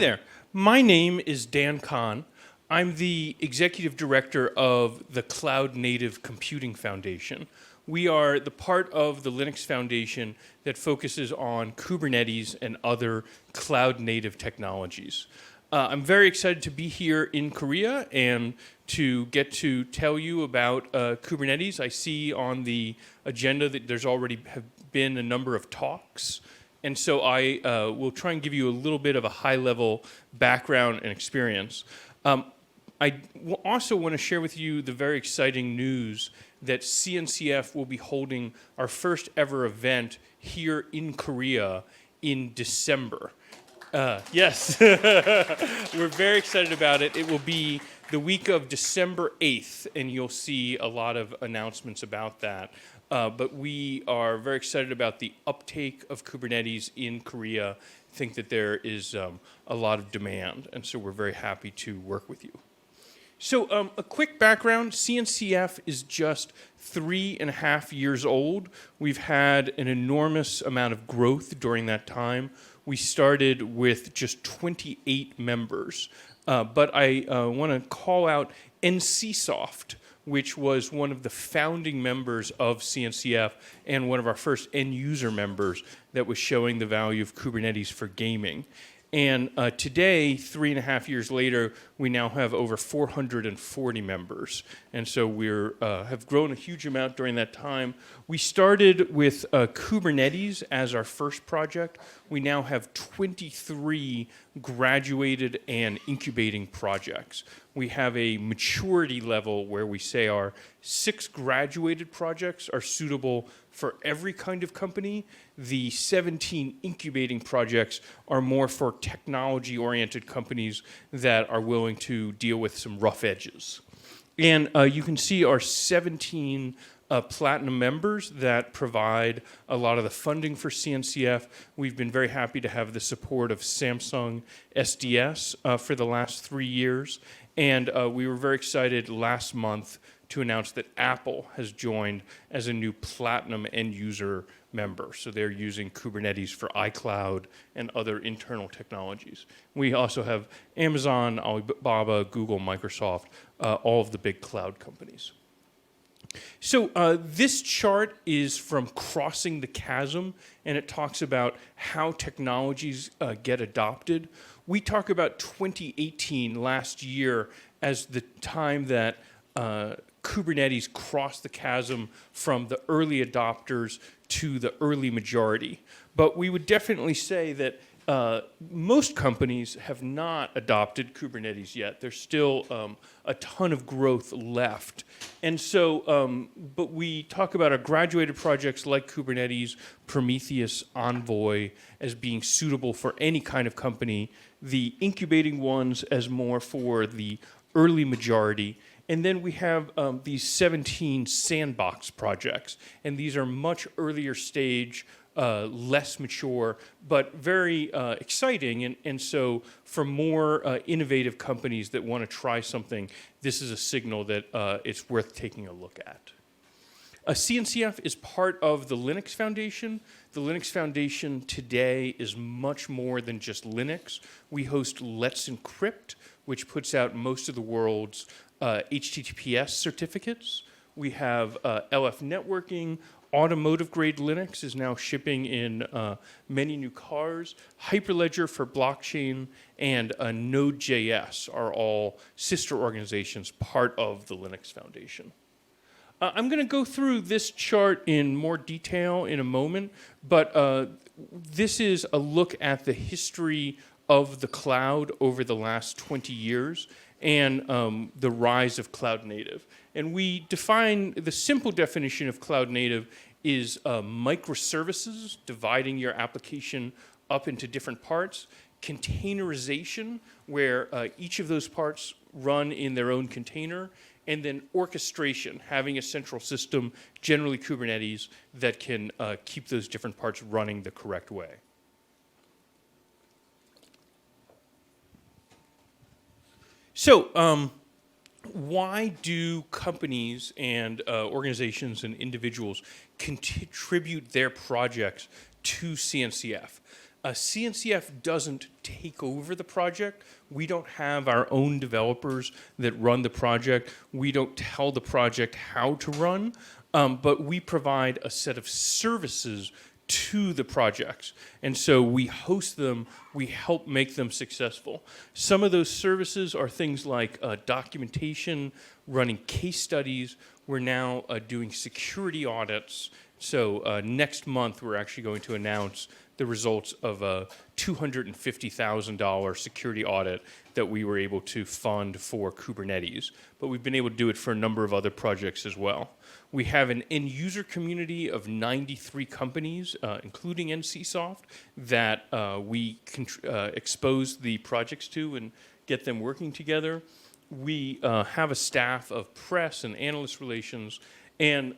there. My name is Dan Kohn. I'm the executive director of the Cloud Native Computing Foundation. We are the part of the Linux Foundation that focuses on Kubernetes and other cloud native technologies. I'm very excited to be here in Korea and to get to tell you about Kubernetes. I see on the agenda that there's already have been a number of talks. And so I will try and give you a little bit of a high-level background and experience. I also want to share with you the very exciting news that CNCF will be holding our first ever event here in Korea in December. Yes, we're very excited about it. It will be the week of December 8th, and you'll see a lot of announcements about that. But we are very excited about the uptake of Kubernetes in Korea. I think that there is a lot of demand, and so we're very happy to work with you. So a quick background, CNCF is just 3.5 years old. We've had an enormous amount of growth during that time. We started with just 28 members, but I want to call out NCSoft, which was one of the founding members of CNCF and one of our first end user members that was showing the value of Kubernetes for gaming. And today, 3.5 years later, we now have over 440 members. And so we have grown a huge amount during that time. We started with Kubernetes as our first project. We now have 23 graduated and incubating projects. We have a maturity level where we say our 6 graduated projects are suitable for every kind of company. The 17 incubating projects are more for technology-oriented companies that are willing to deal with some rough edges. And you can see our 17 platinum members that provide a lot of the funding for CNCF. We've been very happy to have the support of Samsung SDS for the last 3 years. And we were very excited last month to announce that Apple has joined as a new platinum end user member. So they're using Kubernetes for iCloud and other internal technologies. We also have Amazon, Alibaba, Google, Microsoft, all of the big cloud companies. So this chart is from Crossing the Chasm, and it talks about how technologies get adopted. We talk about 2018, last year, as the time that Kubernetes crossed the chasm from the early adopters to the early majority. But we would definitely say that most companies have not adopted Kubernetes yet. There's still a ton of growth left. And so, but we talk about our graduated projects like Kubernetes, Prometheus, Envoy as being suitable for any kind of company, the incubating ones as more for the early majority. And then we have these 17 sandbox projects, and these are much earlier stage, less mature, but very exciting. And so for more innovative companies that want to try something, this is a signal that it's worth taking a look at. CNCF is part of the Linux Foundation. The Linux Foundation today is much more than just Linux. We host Let's Encrypt, which puts out most of the world's HTTPS certificates. We have LF networking. Automotive-grade Linux is now shipping in many new cars. Hyperledger for blockchain and Node.js are all sister organizations part of the Linux Foundation. I'm going to go through this chart in more detail in a moment, but this is a look at the history of the cloud over the last 20 years and the rise of cloud native. And we define, the simple definition of cloud native is microservices, dividing your application up into different parts, containerization, where each of those parts run in their own container, and then orchestration, having a central system, generally Kubernetes, that can keep those different parts running the correct way. So why do companies and organizations and individuals contribute their projects to CNCF? CNCF doesn't take over the project. We don't have our own developers that run the project. We don't tell the project how to run, but we provide a set of services to the projects. And so we host them, we help make them successful. Some of those services are things like documentation, running case studies. We're now doing security audits. So next month, we're actually going to announce the results of a $250,000 security audit that we were able to fund for Kubernetes. But we've been able to do it for a number of other projects as well. We have an end-user community of 93 companies, including NCSoft, that we expose the projects to and get them working together. We have a staff of press and analyst relations, and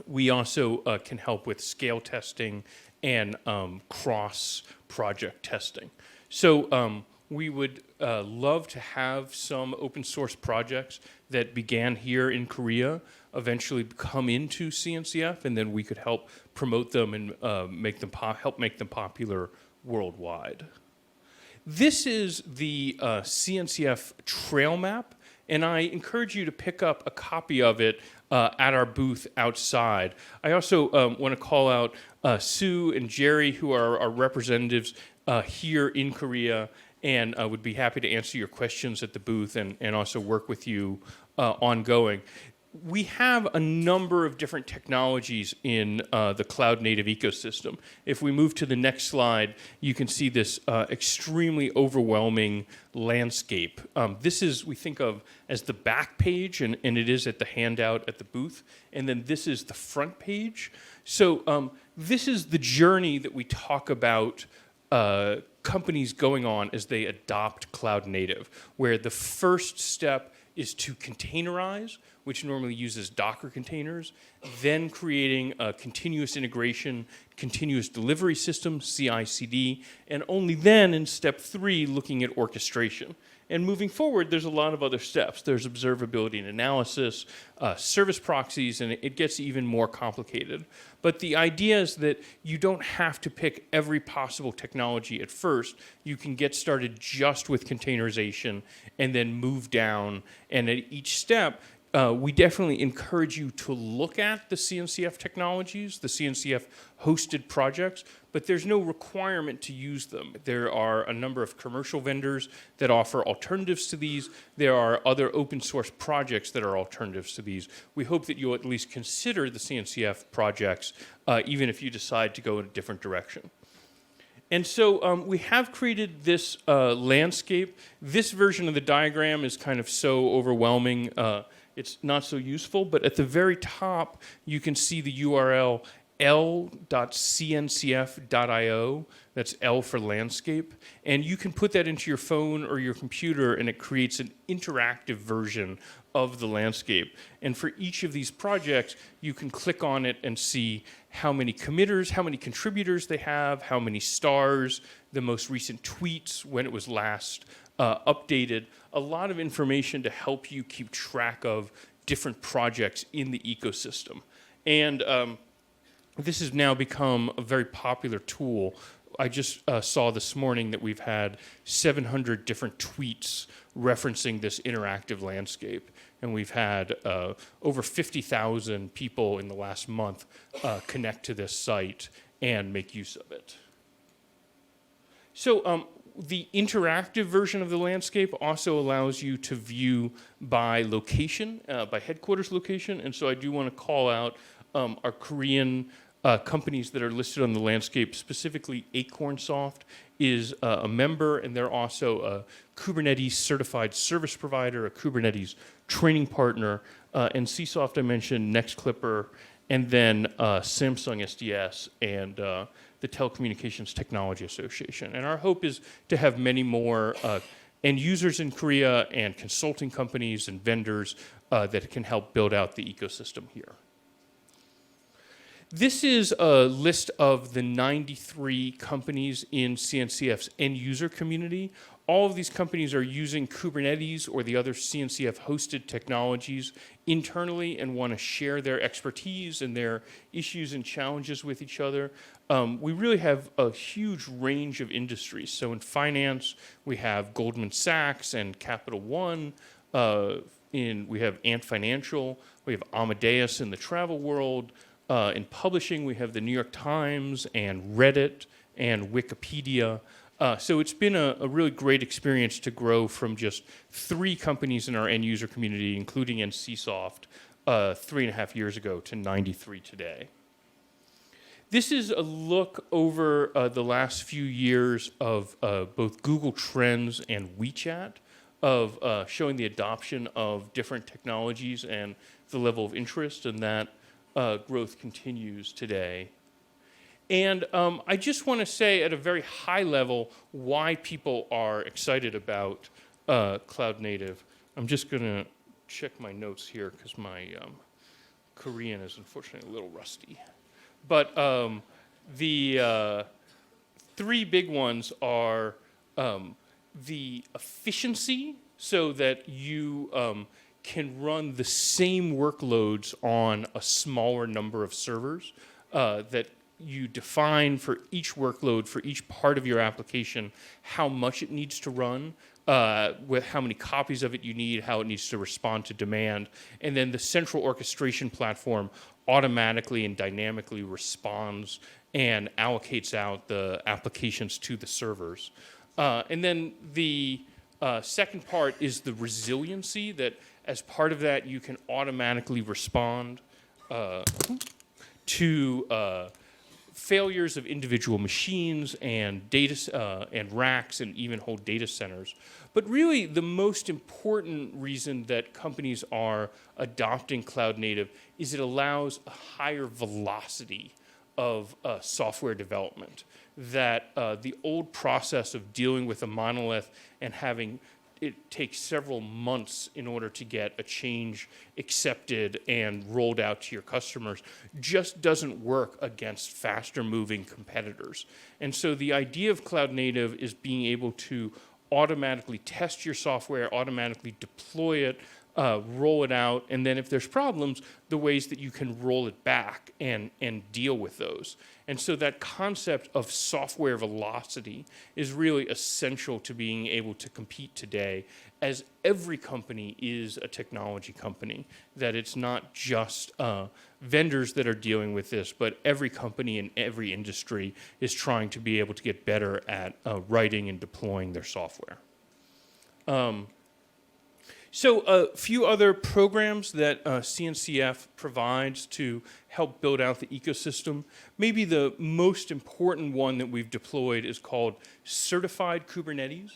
we also can help with scale testing and cross-project testing. So we would love to have some open source projects that began here in Korea eventually come into CNCF, and then we could help promote them and help make them popular worldwide. This is the CNCF trail map, and I encourage you to pick up a copy of it at our booth outside. I also want to call out Sue and Jerry, who are our representatives here in Korea, and would be happy to answer your questions at the booth and also work with you ongoing. We have a number of different technologies in the cloud-native ecosystem. If we move to the next slide, you can see this extremely overwhelming landscape. This is, we think of as the back page, and it is at the handout at the booth. And then this is the front page. So this is the journey that we talk about companies going on as they adopt cloud-native, where the first step is to containerize, which normally uses Docker containers, then creating a continuous integration, continuous delivery system, CI/CD, and only then in step 3 looking at orchestration. And moving forward, there's a lot of other steps. There's observability and analysis, service proxies, and it gets even more complicated. But the idea is that you don't have to pick every possible technology at first. You can get started just with containerization and then move down. And at each step, we definitely encourage you to look at the CNCF technologies, the CNCF hosted projects, but there's no requirement to use them. There are a number of commercial vendors that offer alternatives to these. There are other open source projects that are alternatives to these. We hope that you'll at least consider the CNCF projects, even if you decide to go in a different direction. And so we have created this landscape. This version of the diagram is kind of so overwhelming. It's not so useful, but at the very top, you can see the URL l.cncf.io. That's L for landscape. And you can put that into your phone or your computer, and it creates an interactive version of the landscape. And for each of these projects, you can click on it and see how many committers, how many contributors they have, how many stars, the most recent tweets, when it was last updated, a lot of information to help you keep track of different projects in the ecosystem. And this has now become a very popular tool. I just saw this morning that we've had 700 different tweets referencing this interactive landscape. And we've had over 50,000 people in the last month connect to this site and make use of it. So the interactive version of the landscape also allows you to view by location, by headquarters location. And so I do want to call out our Korean companies that are listed on the landscape, specifically Acornsoft is a member, and they're also a Kubernetes certified service provider, a Kubernetes training partner, and Csoft I mentioned, NextClipper, and then Samsung SDS and the Telecommunications Technology Association. And our hope is to have many more end users in Korea and consulting companies and vendors that can help build out the ecosystem here. This is a list of the 93 companies in CNCF's end user community. all of these companies are using Kubernetes or the other CNCF-hosted technologies internally and want to share their expertise and their issues and challenges with each other. We really have a huge range of industries. So in finance, we have Goldman Sachs and Capital One. We have Ant Financial. We have Amadeus in the travel world. In publishing, we have the New York Times and Reddit and Wikipedia. So it's been a really great experience to grow from just 3 companies in our end user community, including NCSoft, 3.5 years ago to 93 today. This is a look over the last few years of both Google Trends and WeChat, of showing the adoption of different technologies and the level of interest, and that growth continues today. And I just want to say at a very high level why people are excited about cloud native. I'm just going to check my notes here because my Korean is unfortunately a little rusty. But the 3 big ones are the efficiency, so that you can run the same workloads on a smaller number of servers, that you define for each workload, for each part of your application, how much it needs to run, with how many copies of it you need, how it needs to respond to demand, and then the central orchestration platform automatically and dynamically responds and allocates out the applications to the servers. And then the second part is the resiliency, that as part of that you can automatically respond to failures of individual machines and data and racks and even whole data centers. But really, the most important reason that companies are adopting cloud native is it allows a higher velocity of software development. That the old process of dealing with a monolith and having it take several months in order to get a change accepted and rolled out to your customers just doesn't work against faster moving competitors. And so the idea of cloud native is being able to automatically test your software, automatically deploy it, roll it out, and then if there's problems, the ways that you can roll it back and deal with those. And so that concept of software velocity is really essential to being able to compete today, as every company is a technology company, that it's not just vendors that are dealing with this, but every company in every industry is trying to be able to get better at writing and deploying their software. So a few other programs that CNCF provides to help build out the ecosystem. Maybe the most important one that we've deployed is called Certified Kubernetes.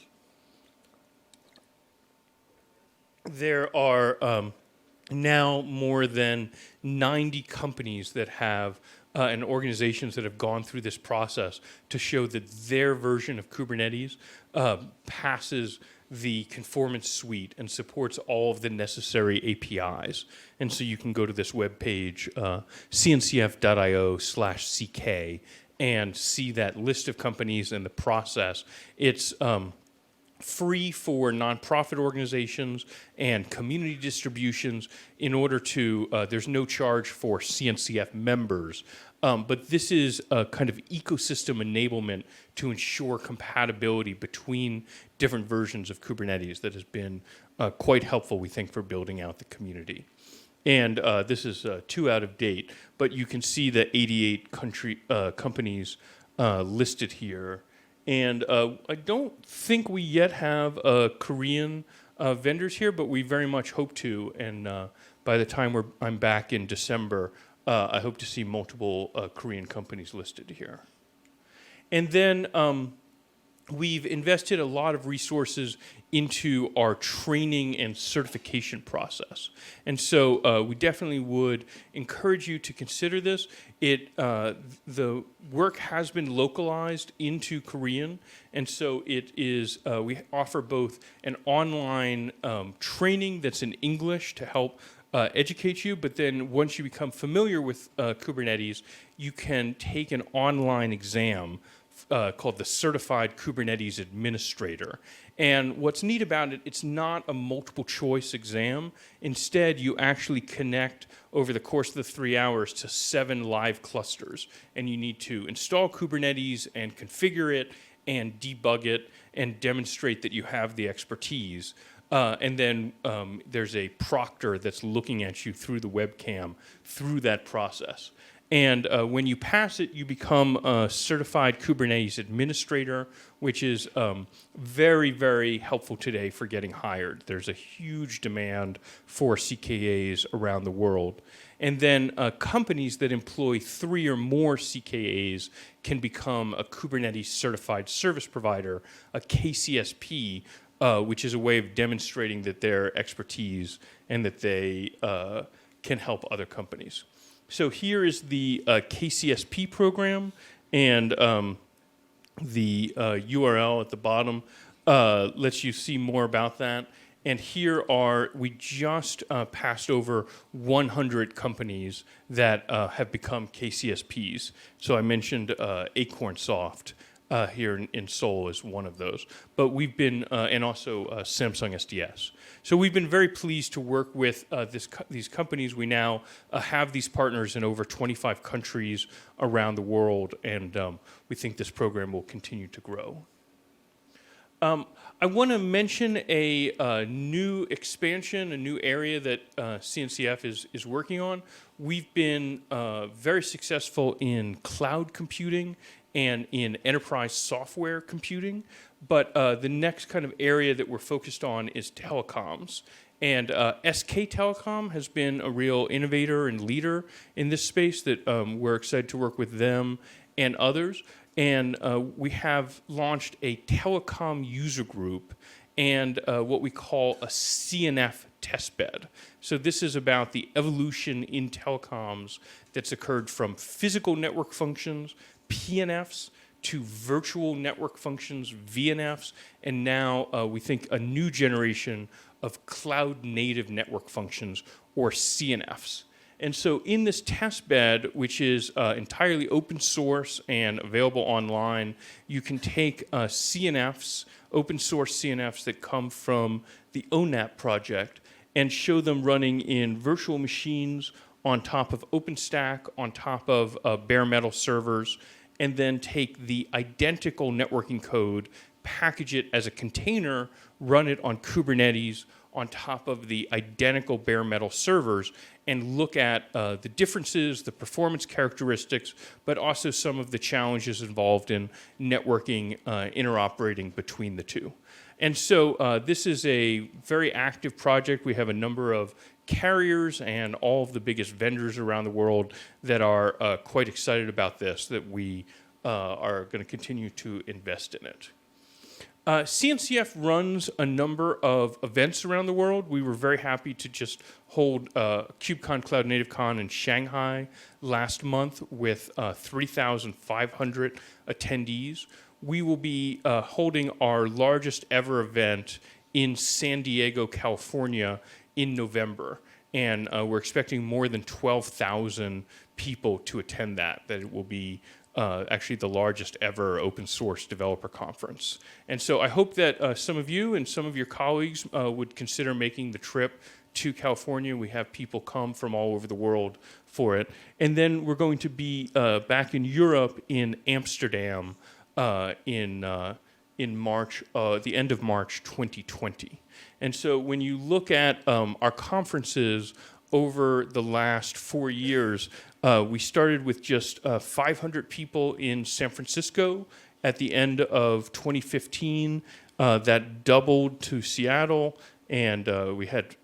There are now more than 90 companies that have and organizations that have gone through this process to show that their version of Kubernetes passes the conformance suite and supports all of the necessary APIs. And so you can go to this webpage, cncf.io/ck, and see that list of companies and the process. It's free for nonprofit organizations and community distributions in order to, there's no charge for CNCF members. But this is a kind of ecosystem enablement to ensure compatibility between different versions of Kubernetes that has been quite helpful, we think, for building out the community. And this is too out of date, but you can see the 88 companies listed here. And I don't think we yet have Korean vendors here, but we very much hope to. And by the time I'm back in December, I hope to see multiple Korean companies listed here. And then we've invested a lot of resources into our training and certification process. And so we definitely would encourage you to consider this. The work has been localized into Korean, and so it is, we offer both an online training that's in English to help educate you, but then once you become familiar with Kubernetes, you can take an online exam called the Certified Kubernetes Administrator. And what's neat about it, it's not a multiple choice exam. Instead, you actually connect over the course of the 3 hours to 7 live clusters. And you need to install Kubernetes and configure it and debug it and demonstrate that you have the expertise. And then there's a proctor that's looking at you through the webcam through that process. And when you pass it, you become a certified Kubernetes administrator, which is very, very helpful today for getting hired. There's a huge demand for CKAs around the world. And then companies that employ 3 or more CKAs can become a Kubernetes certified service provider, a KCSP, which is a way of demonstrating that their expertise and that they can help other companies. So here is the KCSP program, and the URL at the bottom lets you see more about that. And here we just passed over 100 companies that have become KCSPs. So I mentioned Acorn Soft here in Seoul is one of those. But we've been, and also Samsung SDS. So we've been very pleased to work with these companies. We now have these partners in over 25 countries around the world, and we think this program will continue to grow. I want to mention a new expansion, a new area that CNCF is working on. We've been very successful in cloud computing and in enterprise software computing, but the next kind of area that we're focused on is telecoms. And SK Telecom has been a real innovator and leader in this space that we're excited to work with them and others. And we have launched a telecom user group and what we call a Cnf Testbed. So this is about the evolution in telecoms that's occurred from physical network functions, PNFs, to virtual network functions, VNFs, and now we think a new generation of cloud-native network functions, or CNFs. And so in this testbed, which is entirely open source and available online, you can take CNFs, open source CNFs that come from the ONAP project, and show them running in virtual machines on top of OpenStack, on top of bare metal servers, and then take the identical networking code, package it as a container, run it on Kubernetes on top of the identical bare metal servers, and look at the differences, the performance characteristics, but also some of the challenges involved in networking, interoperating between the two. And so this is a very active project. We have a number of carriers and all of the biggest vendors around the world that are quite excited about this, that we are going to continue to invest in it. CNCF runs a number of events around the world. We were very happy to just hold KubeCon Cloud Native Con in Shanghai last month with 3,500 attendees. We will be holding our largest ever event in San Diego, California in November. And we're expecting more than 12,000 people to attend that it will be actually the largest ever open source developer conference. And so I hope that some of you and some of your colleagues would consider making the trip to California. We have people come from all over the world for it. And then we're going to be back in Europe in Amsterdam in March, the end of March 2020. And so when you look at our conferences over the last 4 years, we started with just 500 people in San Francisco at the end of 2015. That doubled to Seattle, and we had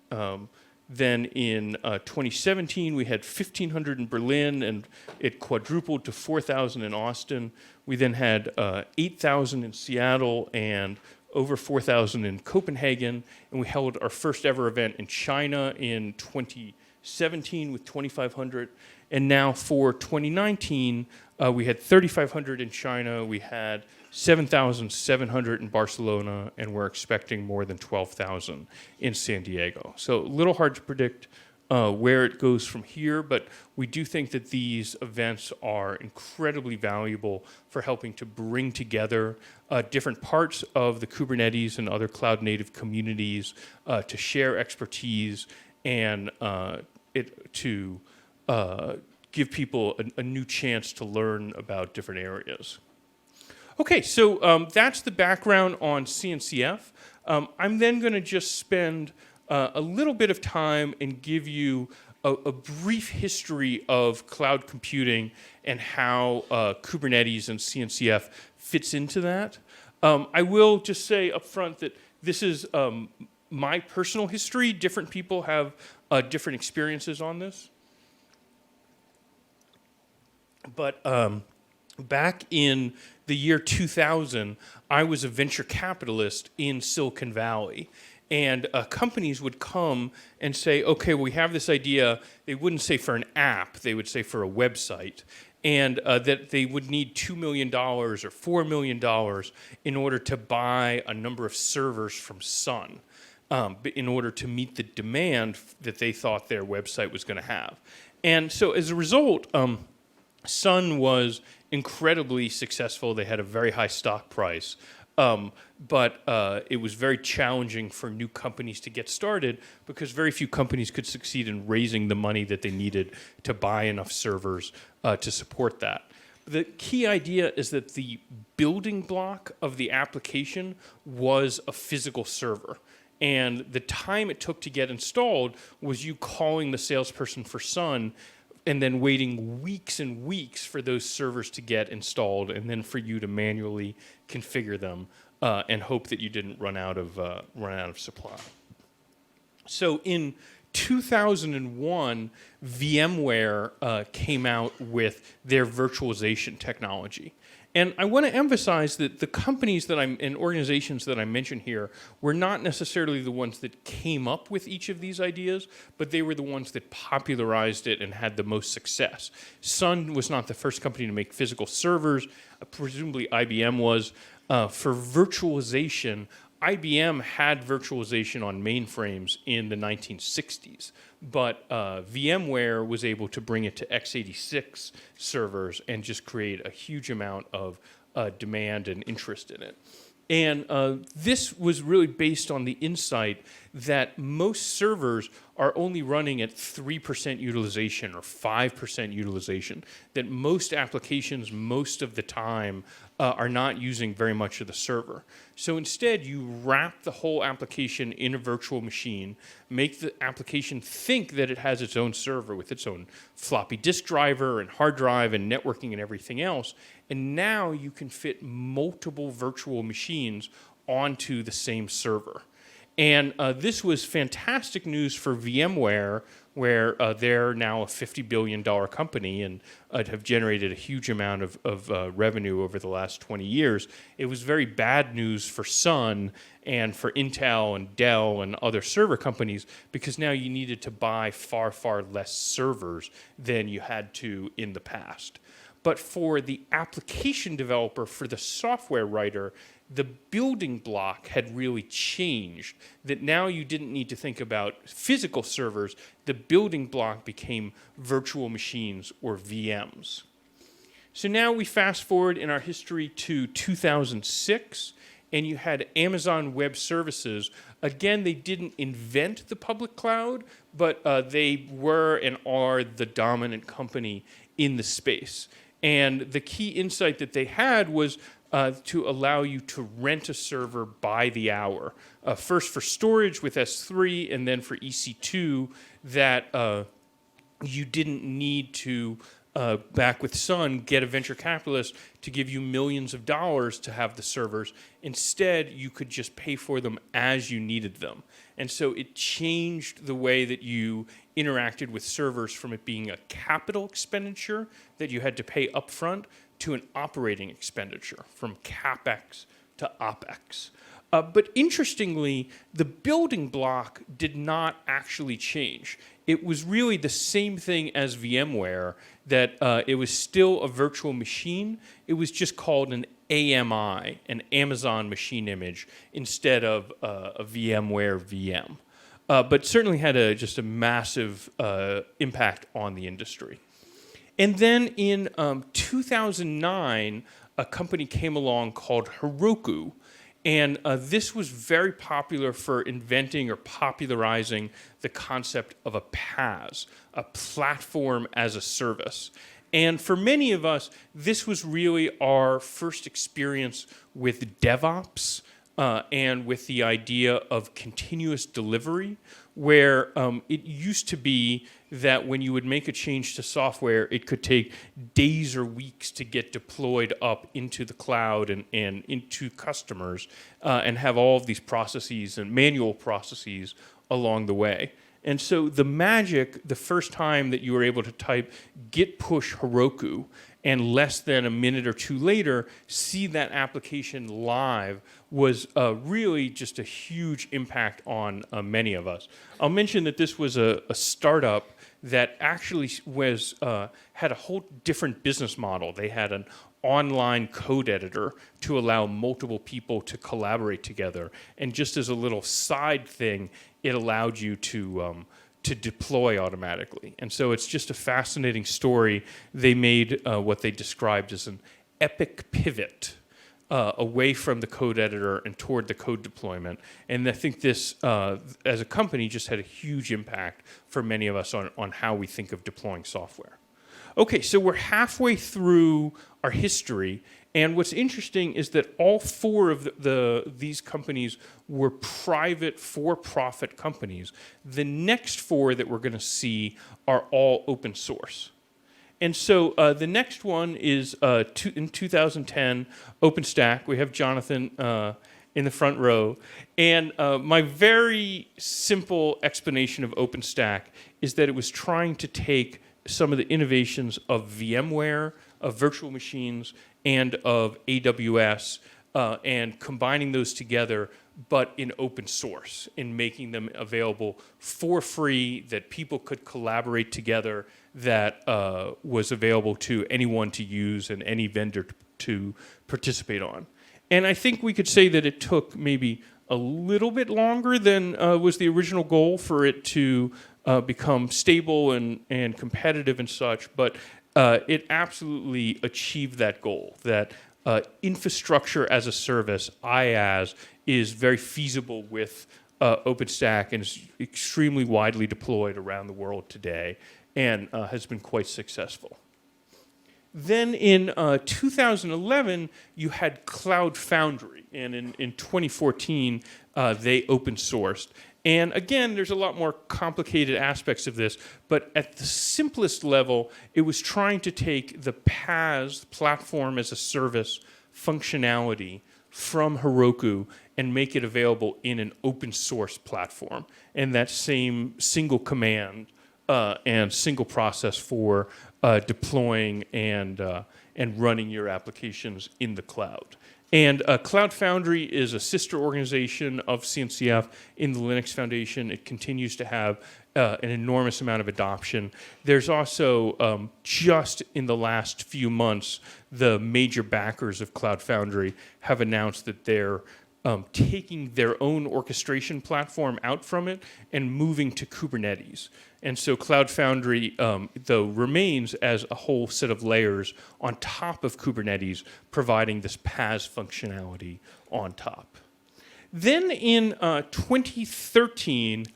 then in 2017 we had 1,500 in Berlin, and it quadrupled to 4,000 in Austin. We then had 8,000 in Seattle and over 4,000 in Copenhagen, and we held our first ever event in China in 2017 with 2,500. And now for 2019, we had 3,500 in China, we had 7,700 in Barcelona, and we're expecting more than 12,000 in San Diego. So a little hard to predict where it goes from here, but we do think that these events are incredibly valuable for helping to bring together different parts of the Kubernetes and other cloud-native communities to share expertise and to give people a new chance to learn about different areas. Okay, so that's the background on CNCF. I'm then going to just spend a little bit of time and give you a brief history of cloud computing and how Kubernetes and CNCF fits into that. I will just say up front that this is my personal history. Different people have different experiences on this. But back in the year 2000, I was a venture capitalist in Silicon Valley. And companies would come and say, okay, we have this idea. They wouldn't say for an app. They would say for a website. And that they would need $2 million or $4 million in order to buy a number of servers from Sun in order to meet the demand that they thought their website was going to have. And so as a result, Sun was incredibly successful. They had a very high stock price. But it was very challenging for new companies to get started because very few companies could succeed in raising the money that they needed to buy enough servers to support that. The key idea is that the building block of the application was a physical server. And the time it took to get installed was you calling the salesperson for Sun and then waiting weeks and weeks for those servers to get installed and then for you to manually configure them and hope that you didn't run out of supply. So in 2001, VMware came out with their virtualization technology. And I want to emphasize that the companies and organizations that I mention here were not necessarily the ones that came up with each of these ideas, but they were the ones that popularized it and had the most success. Sun was not the first company to make physical servers. Presumably IBM was. For virtualization, IBM had virtualization on mainframes in the 1960s, but VMware was able to bring it to x86 servers and just create a huge amount of demand and interest in it. And this was really based on the insight that most servers are only running at 3% utilization or 5% utilization, that most applications most of the time are not using very much of the server. So instead, you wrap the whole application in a virtual machine, make the application think that it has its own server with its own floppy disk driver and hard drive and networking and everything else, and now you can fit multiple virtual machines onto the same server. And this was fantastic news for VMware, where they're now a $50 billion company and have generated a huge amount of revenue over the last 20 years. It was very bad news for Sun and for Intel and Dell and other server companies because now you needed to buy far, far less servers than you had to in the past. But for the application developer, for the software writer, the building block had really changed, that now you didn't need to think about physical servers. The building block became virtual machines or VMs. So now we fast forward in our history to 2006, and you had Amazon Web Services. Again, they didn't invent the public cloud, but they were and are the dominant company in the space. And the key insight that they had was to allow you to rent a server by the hour. First for storage with S3, and then for EC2, that you didn't need to, back with Sun, get a venture capitalist to give you millions of dollars to have the servers. Instead, you could just pay for them as you needed them. And so it changed the way that you interacted with servers from it being a capital expenditure that you had to pay upfront to an operating expenditure, from CapEx to OpEx. But interestingly, the building block did not actually change. It was really the same thing as VMware, that it was still a virtual machine. It was just called an AMI, an Amazon Machine Image, instead of a VMware VM. but certainly had just a massive impact on the industry. And then in 2009, a company came along called Heroku, and this was very popular for inventing or popularizing the concept of a PaaS, a platform as a service. And for many of us, this was really our first experience with DevOps and with the idea of continuous delivery, where it used to be that when you would make a change to software, it could take days or weeks to get deployed up into the cloud and into customers and have all of these processes and manual processes along the way. And so the magic, the first time that you were able to type git push Heroku and less than a minute or two later see that application live was really just a huge impact on many of us. I'll mention that this was a startup that actually had a whole different business model. They had an online code editor to allow multiple people to collaborate together. And just as a little side thing, it allowed you to deploy automatically. And so it's just a fascinating story. They made what they described as an epic pivot away from the code editor and toward the code deployment. And I think this, as a company, just had a huge impact for many of us on how we think of deploying software. Okay, so we're halfway through our history, and what's interesting is that all four of these companies were private, for-profit companies. The next four that we're going to see are all open source. And so the next one is in 2010, OpenStack. We have Jonathan in the front row. And my very simple explanation of OpenStack is that it was trying to take some of the innovations of VMware, of virtual machines, and of AWS, and combining those together, but in open source, in making them available for free, that people could collaborate together, that was available to anyone to use and any vendor to participate on. And I think we could say that it took maybe a little bit longer than was the original goal for it to become stable and competitive and such, but it absolutely achieved that goal, that infrastructure as a service, IaaS, is very feasible with OpenStack and is extremely widely deployed around the world today and has been quite successful. Then in 2011, you had Cloud Foundry, and in 2014, they open sourced. And again, there's a lot more complicated aspects of this, but at the simplest level, it was trying to take the PaaS, platform as a service, functionality from Heroku and make it available in an open source platform. And that same single command and single process for deploying and running your applications in the cloud. And Cloud Foundry is a sister organization of CNCF in the Linux Foundation. It continues to have an enormous amount of adoption. There's also, just in the last few months, the major backers of Cloud Foundry have announced that they're taking their own orchestration platform out from it and moving to Kubernetes. And so Cloud Foundry, though, remains as a whole set of layers on top of Kubernetes, providing this PaaS functionality on top. Then in 2013,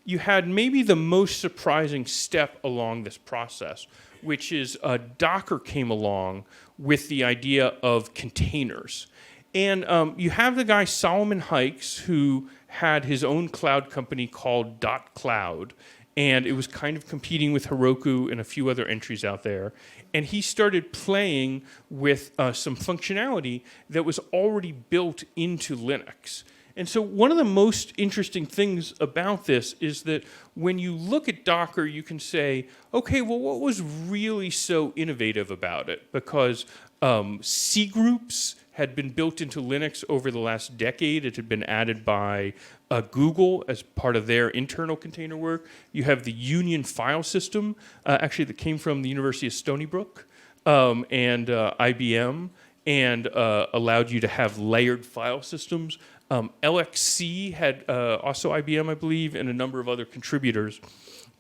you had maybe the most surprising step along this process, which is Docker came along with the idea of containers. And you have the guy Solomon Hykes, who had his own cloud company called .cloud, and it was kind of competing with Heroku and a few other entries out there. And he started playing with some functionality that was already built into Linux. And so one of the most interesting things about this is that when you look at Docker, you can say, okay, well, what was really so innovative about it? Because C groups had been built into Linux over the last decade. It had been added by Google as part of their internal container work. You have the Union file system, actually that came from the University of Stony Brook and IBM, and allowed you to have layered file systems LXC had also IBM, I believe, and a number of other contributors.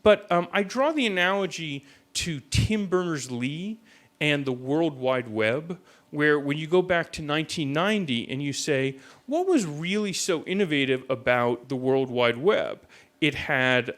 But I draw the analogy to Tim Berners-Lee and the World Wide Web, where when you go back to 1990 and you say, what was really so innovative about the World Wide Web? It had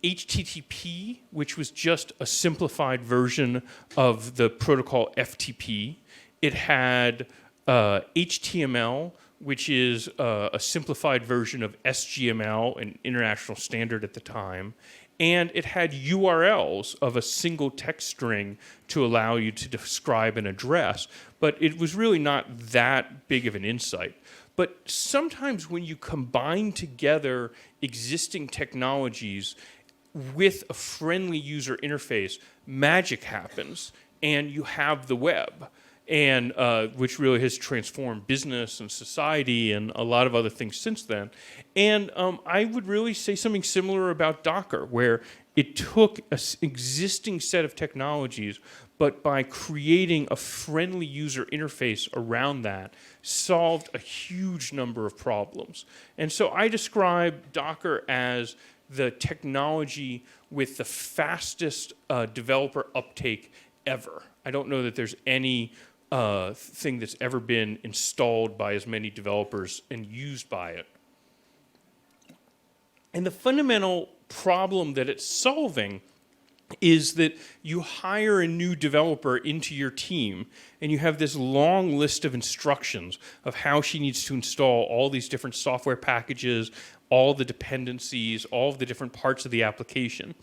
HTTP, which was just a simplified version of the protocol FTP. It had HTML, which is a simplified version of SGML, an international standard at the time. And it had URLs of a single text string to allow you to describe an address. But it was really not that big of an insight. But sometimes when you combine together existing technologies with a friendly user interface, magic happens, and you have the web, and which really has transformed business and society and a lot of other things since then. And I would really say something similar about Docker, where it took an existing set of technologies, but by creating a friendly user interface around that, solved a huge number of problems. And so I describe Docker as the technology with the fastest developer uptake ever. I don't know that there's any thing that's ever been installed by as many developers and used by it. And the fundamental problem that it's solving is that you hire a new developer into your team and you have this long list of instructions of how she needs to install all these different software packages, all the dependencies, all of the different parts of the application.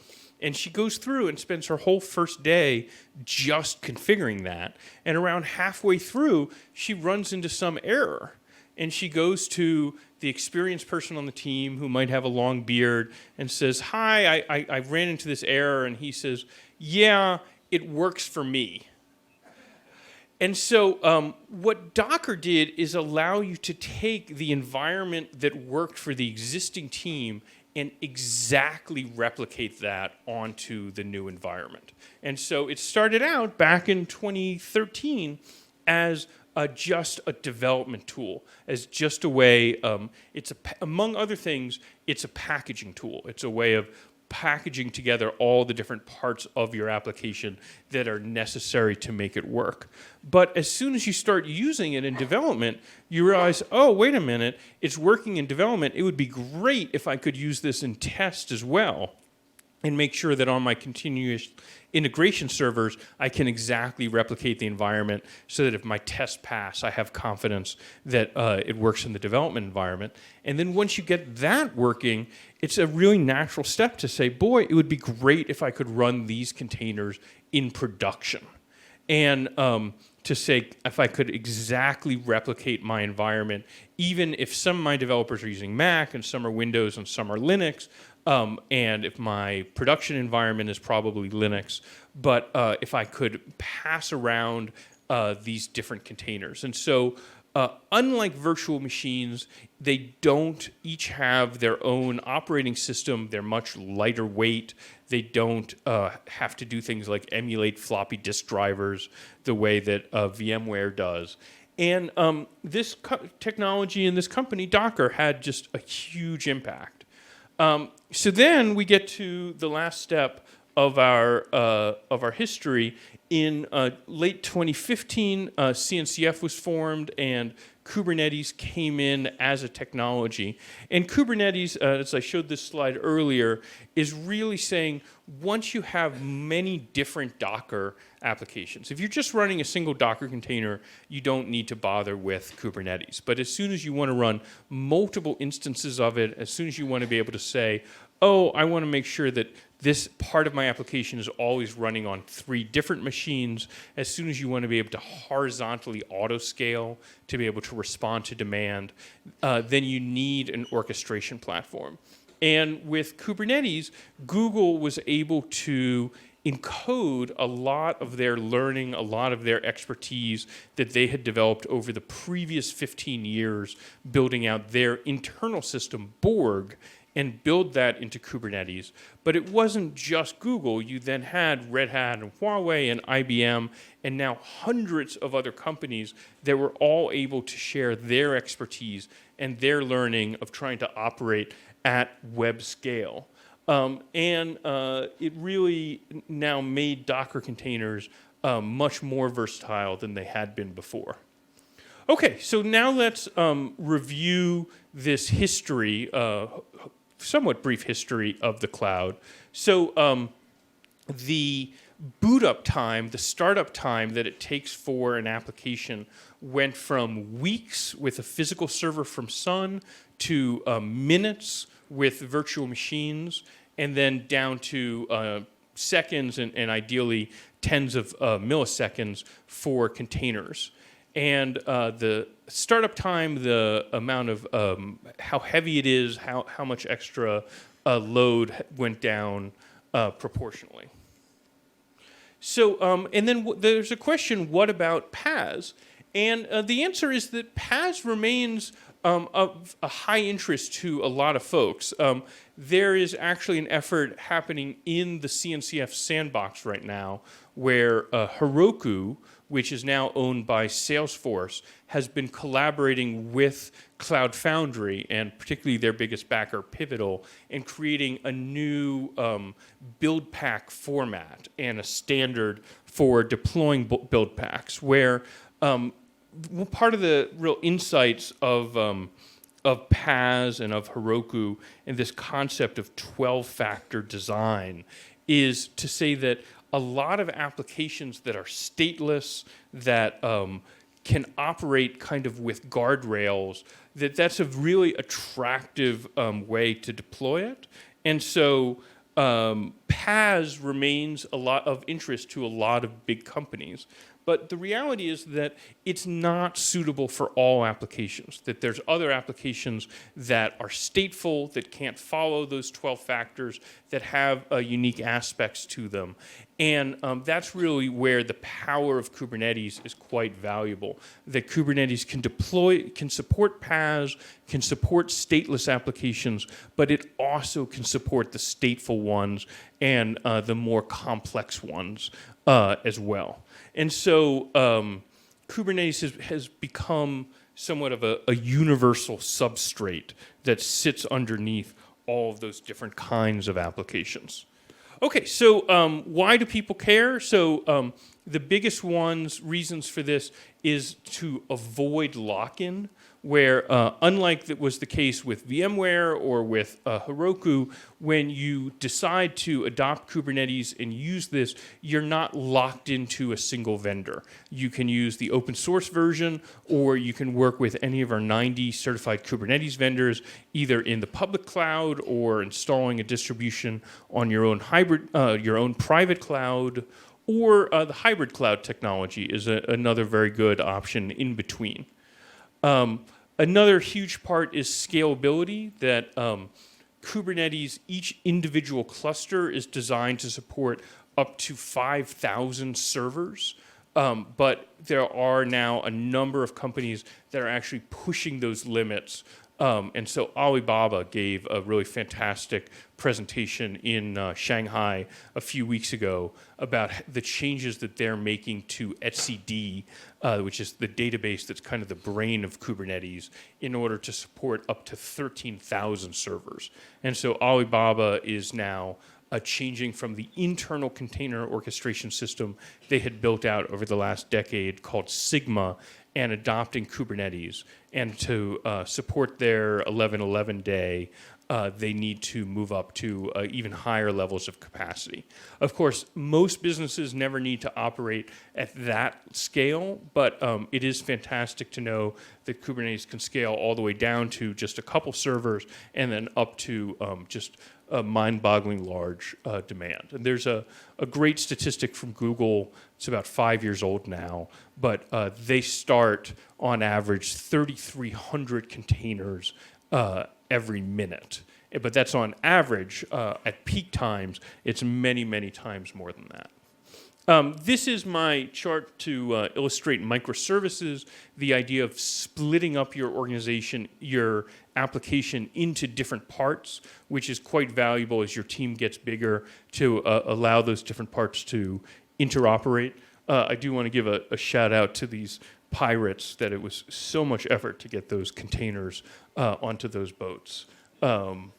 And she goes through and spends her whole first day just configuring that. And around halfway through, she runs into some error. And she goes to the experienced person on the team who might have a long beard and says, hi, I ran into this error. And he says, yeah, it works for me. And so what Docker did is allow you to take the environment that worked for the existing team and exactly replicate that onto the new environment. And so it started out back in 2013 as just a development tool, as just a way, among other things, it's a packaging tool. It's a way of packaging together all the different parts of your application that are necessary to make it work. But as soon as you start using it in development, you realize, oh, wait a minute, it's working in development. It would be great if I could use this in test as well and make sure that on my continuous integration servers, I can exactly replicate the environment so that if my tests pass, I have confidence that it works in the development environment. And then once you get that working, it's a really natural step to say, boy, it would be great if I could run these containers in production. And to say, if I could exactly replicate my environment, even if some of my developers are using Mac and some are Windows and some are Linux, and if my production environment is probably Linux, but if I could pass around these different containers. And so unlike virtual machines, they don't each have their own operating system. They're much lighter weight. They don't have to do things like emulate floppy disk drivers the way that VMware does. And this technology in this company, Docker, had just a huge impact. So then we get to the last step of our history. In late 2015, CNCF was formed, and Kubernetes came in as a technology. And Kubernetes, as I showed this slide earlier, is really saying once you have many different Docker applications, if you're just running a single Docker container, you don't need to bother with Kubernetes. But as soon as you want to run multiple instances of it, as soon as you want to be able to say, oh, I want to make sure that this part of my application is always running on 3 different machines, as soon as you want to be able to horizontally auto-scale to be able to respond to demand, then you need an orchestration platform. And with Kubernetes, Google was able to encode a lot of their learning, a lot of their expertise that they had developed over the previous 15 years building out their internal system, Borg, and build that into Kubernetes. But it wasn't just Google. You then had Red Hat and Huawei and IBM, and now hundreds of other companies that were all able to share their expertise and their learning of trying to operate at web scale. It really now made Docker containers much more versatile than they had been before. Okay, so now let's review this history, somewhat brief history of the cloud. So the boot up time, the startup time that it takes for an application went from weeks with a physical server from Sun to minutes with virtual machines, and then down to seconds and ideally tens of milliseconds for containers. And the startup time, the amount of how heavy it is, how much extra load went down proportionally. So, and then there's a question, what about PaaS? And the answer is that PaaS remains of a high interest to a lot of folks. There is actually an effort happening in the CNCF sandbox right now where Heroku, which is now owned by Salesforce, has been collaborating with Cloud Foundry, and particularly their biggest backer, Pivotal, in creating a new build pack format and a standard for deploying build packs, where part of the real insights of PaaS and of Heroku and this concept of 12-factor design is to say that a lot of applications that are stateless, that can operate kind of with guardrails, that's a really attractive way to deploy it. And so PaaS remains a lot of interest to a lot of big companies. But the reality is that it's not suitable for all applications, that there's other applications that are stateful, that can't follow those 12 factors, that have unique aspects to them. And that's really where the power of Kubernetes is quite valuable, that Kubernetes can support PaaS, can support stateless applications, but it also can support the stateful ones and the more complex ones as well. And so Kubernetes has become somewhat of a universal substrate that sits underneath all of those different kinds of applications. Okay, so why do people care? So the biggest reasons for this is to avoid lock-in, where unlike that was the case with VMware or with Heroku, when you decide to adopt Kubernetes and use this, you're not locked into a single vendor. You can use the open source version, or you can work with any of our 90 certified Kubernetes vendors, either in the public cloud or installing a distribution on your own your own private cloud, or the hybrid cloud technology is another very good option in between. Another huge part is scalability, that Kubernetes, each individual cluster is designed to support up to 5,000 servers. But there are now a number of companies that are actually pushing those limits. And so Alibaba gave a really fantastic presentation in Shanghai a few weeks ago about the changes that they're making to etcd, which is the database that's kind of the brain of Kubernetes, in order to support up to 13,000 servers. And so Alibaba is now changing from the internal container orchestration system they had built out over the last decade called Sigma, and adopting Kubernetes. And to support their 11.11 day, they need to move up to even higher levels of capacity. Of course, most businesses never need to operate at that scale, but it is fantastic to know that Kubernetes can scale all the way down to just a couple servers and then up to just a mind-boggling large demand. And there's a great statistic from Google. It's about 5 years old now, but they start on average 3,300 containers every minute. But that's on average. At peak times, it's many, many times more than that. This is my chart to illustrate microservices, the idea of splitting up your organization, your application into different parts, which is quite valuable as your team gets bigger to allow those different parts to interoperate. I do want to give a shout out to these pirates that it was so much effort to get those containers onto those boats. And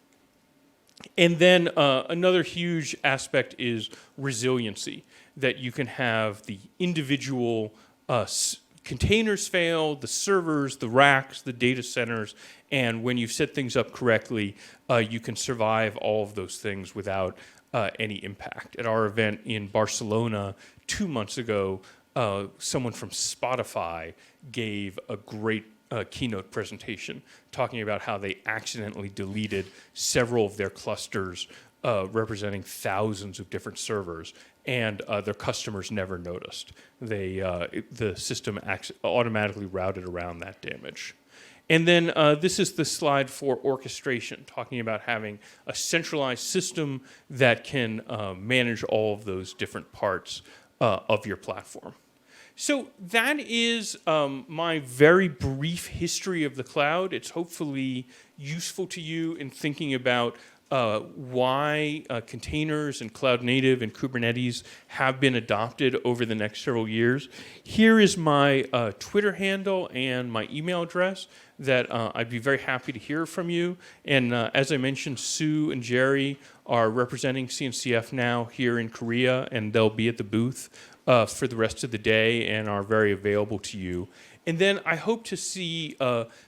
then another huge aspect is resiliency, that you can have the individual containers fail, the servers, the racks, the data centers, and when you've set things up correctly, you can survive all of those things without any impact. At our event in Barcelona 2 months ago, someone from Spotify gave a great keynote presentation talking about how they accidentally deleted several of their clusters representing thousands of different servers, and their customers never noticed. The system automatically routed around that damage. And then this is the slide for orchestration, talking about having a centralized system that can manage all of those different parts of your platform. So that is my very brief history of the cloud. It's hopefully useful to you in thinking about why containers and cloud native and Kubernetes have been adopted over the next several years. Here is my Twitter handle and my email address that I'd be very happy to hear from you. And as I mentioned, Sue and Jerry are representing CNCF now here in Korea, and they'll be at the booth for the rest of the day and are very available to you. And then I hope to see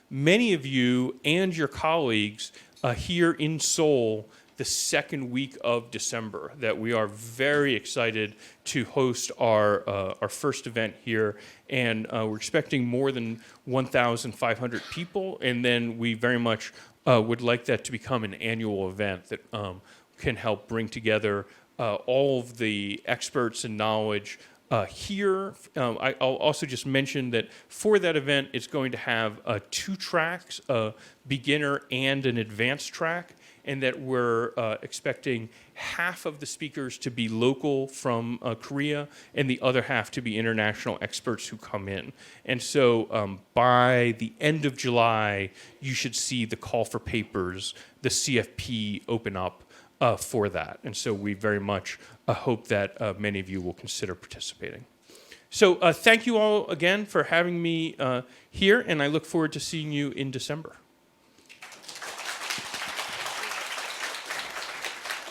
many of you and your colleagues here in Seoul the second week of December, that we are very excited to host our first event here. And we're expecting more than 1,500 people. And then we very much would like that to become an annual event that can help bring together all of the experts and knowledge here. I'll also just mention that for that event, it's going to have 2 tracks, a beginner and an advanced track, and that we're expecting half of the speakers to be local from Korea and the other half to be international experts who come in. And so by the end of July, you should see the call for papers, the CFP open up for that. And so we very much hope that many of you will consider participating. So thank you all again for having me here, and I look forward to seeing you in December.